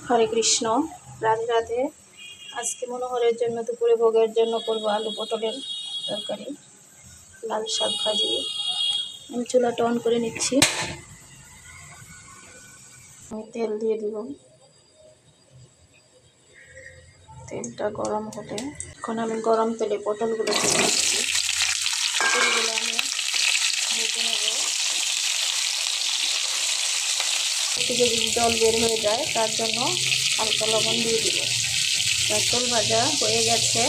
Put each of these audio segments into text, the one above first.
হরে কৃষ্ণ, রাধে রাধে। আজকে মনোহরের জন্য দুপুরে ভোগের জন্য করব আলু পটলের তরকারি, লাল শাক ভাজি। আমি চুলাটা অন করে নিচ্ছি। আমি তেল দিয়ে দিব। তেলটা গরম হবে। এখন আমি গরম তেলে পটলগুলো দিয়ে দিচ্ছি। পটলগুলো আমি ভেজে নেব। থেকে যদি জল বের হয়ে যায় তার জন্য হালকা লবণ দিয়ে দিব। পটল ভাজা হয়ে গেছে,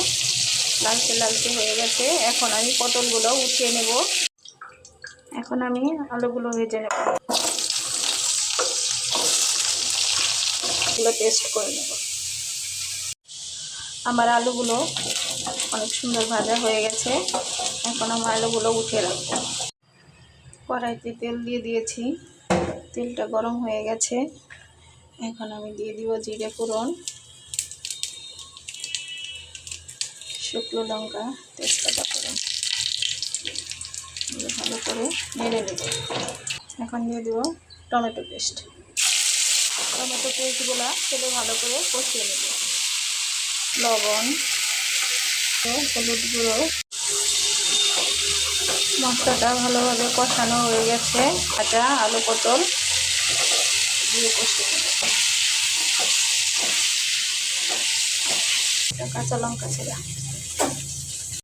লালচে লালচে হয়ে গেছে। এখন আমি পটলগুলো উঠিয়ে নেব। এখন আমি আলুগুলো ভেজে নেব, এগুলো পেস্ট করে নেব। আমার আলুগুলো অনেক সুন্দর ভাজা হয়ে গেছে। এখন আমার আলুগুলো উঠিয়ে রাখবো। কড়াইতে তেল দিয়ে দিয়েছি, তেলটা গরম হয়ে গেছে। এখন আমি দিয়ে দিব জিরে ফোড়ন, শুকনো লঙ্কা, তেজপাতা ফোড়ন, ভালো করে নেড়ে নেব। এখন দিয়ে দিব টমেটো পেস্ট। টমেটো পেস্টগুলো তেলে ভালো করে কষিয়ে নেব। লবণ, হলুদ গুঁড়ো। মশলাটা ভালোভাবে কষানো হয়ে গেছে। ভাজা আলু পটল দিয়ে কষিয়ে নেব। কাঁচা লঙ্কা ছিল।